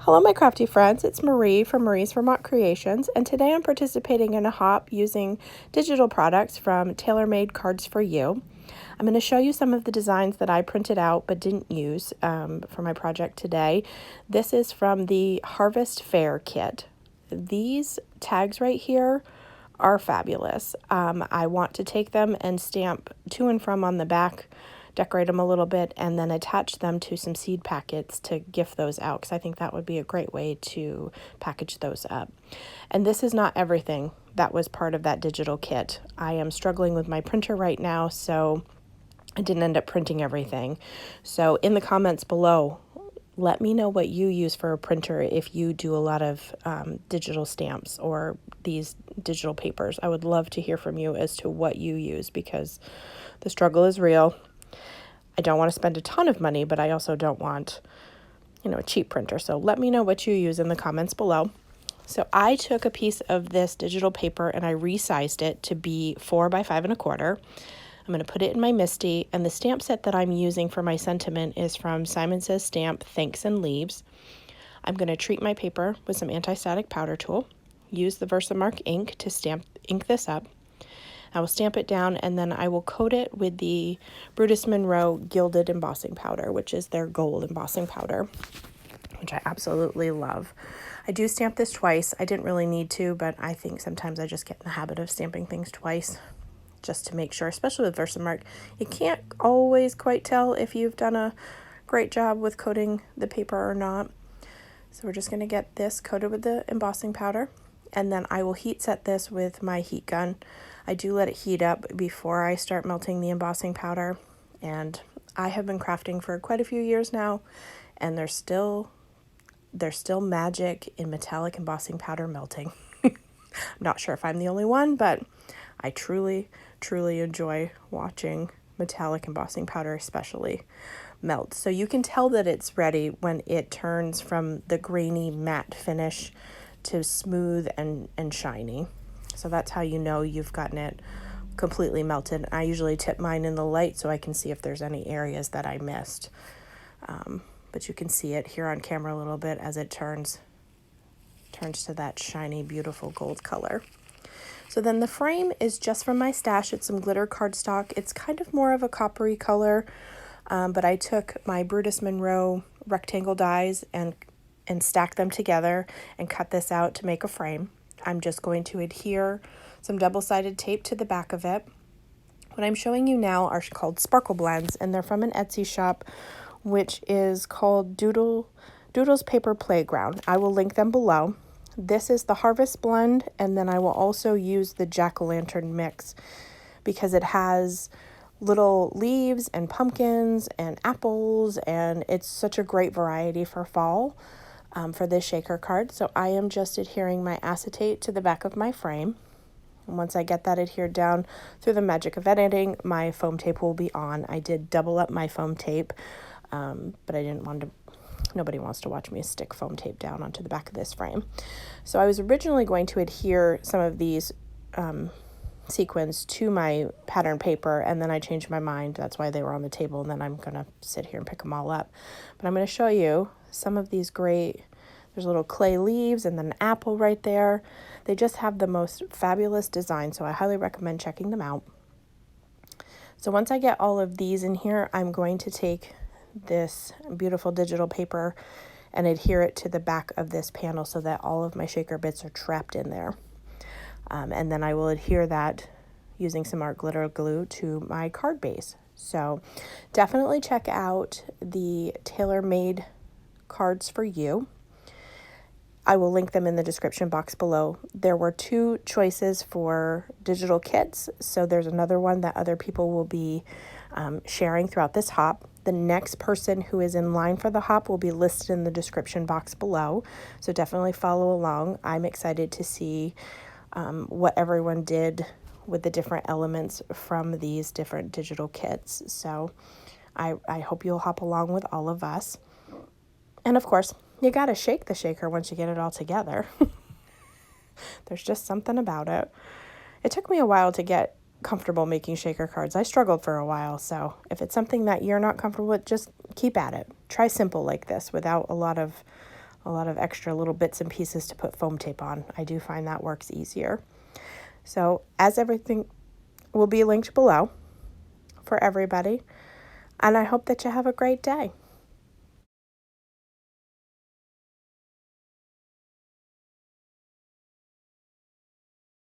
Hello my crafty friends, it's Marie from Marie's Vermont Creations, and today I'm participating in a hop using digital products from Taylormadecards4u. I'm going to show you some of the designs that I printed out but didn't use for my project today. This is from the Harvest Fair kit. These tags right here are fabulous. I want to take them and stamp to and from on the back, decorate them a little bit, and then attach them to some seed packets to gift those out, because I think that would be a great way to package those up. And this is not everything that was part of that digital kit. I am struggling with my printer right now, so I didn't end up printing everything. So in the comments below, let me know what you use for a printer if you do a lot of digital stamps or these digital papers. I would love to hear from you as to what you use, because the struggle is real. I don't want to spend a ton of money, but I also don't want, a cheap printer. So let me know what you use in the comments below. So I took a piece of this digital paper and I resized it to be 4 by 5 1/4. I'm going to put it in my MISTI, and the stamp set that I'm using for my sentiment is from Simon Says Stamp, Thanks and Leaves. I'm going to treat my paper with some anti-static powder tool, use the Versamark ink to ink this up. I will stamp it down, and then I will coat it with the Brutus Monroe Gilded Embossing Powder, which is their gold embossing powder, which I absolutely love. I do stamp this twice. I didn't really need to, but I think sometimes I just get in the habit of stamping things twice, just to make sure, especially with Versamark. You can't always quite tell if you've done a great job with coating the paper or not. So we're just going to get this coated with the embossing powder, and then I will heat set this with my heat gun. I do let it heat up before I start melting the embossing powder, and I have been crafting for quite a few years now, and there's still magic in metallic embossing powder melting. I'm not sure if I'm the only one, but I truly enjoy watching metallic embossing powder especially melt. So you can tell that it's ready when it turns from the grainy matte finish to smooth and shiny. So that's how you know you've gotten it completely melted. I usually tip mine in the light so I can see if there's any areas that I missed. But you can see it here on camera a little bit as it turns to that shiny, beautiful gold color. So then the frame is just from my stash. It's some glitter cardstock. It's kind of more of a coppery color, but I took my Brutus Monroe rectangle dies and stacked them together and cut this out to make a frame. I'm just going to adhere some double-sided tape to the back of it. What I'm showing you now are called sparkle blends, and they're from an Etsy shop, which is called Doodle's Paper Playground. I will link them below. This is the Harvest blend, and then I will also use the jack-o'-lantern mix because it has little leaves and pumpkins and apples, and it's such a great variety for fall for this shaker card. So I am just adhering my acetate to the back of my frame. And once I get that adhered down through the magic of editing, my foam tape will be on. I did double up my foam tape, but I didn't want to. Nobody wants to watch me stick foam tape down onto the back of this frame. So I was originally going to adhere some of these sequins to my pattern paper, and then I changed my mind. That's why they were on the table, and then I'm going to sit here and pick them all up. But I'm going to show you some of these great, there's little clay leaves and then an apple right there. They just have the most fabulous design, so I highly recommend checking them out. So once I get all of these in here, I'm going to take this beautiful digital paper and adhere it to the back of this panel so that all of my shaker bits are trapped in there. And then I will adhere that using some art glitter glue to my card base. So definitely check out the Taylor-Made Cards4u. I will link them in the description box below. There were 2 choices for digital kits, so there's another one that other people will be sharing throughout this hop. The next person who is in line for the hop will be listed in the description box below, so definitely follow along. I'm excited to see what everyone did with the different elements from these different digital kits. So I hope you'll hop along with all of us. And of course, you gotta shake the shaker once you get it all together. There's just something about it. It took me a while to get comfortable making shaker cards. I struggled for a while, so if it's something that you're not comfortable with, just keep at it. Try simple like this without a lot of a lot of extra little bits and pieces to put foam tape on. I do find that works easier. So as everything will be linked below for everybody, and I hope that you have a great day.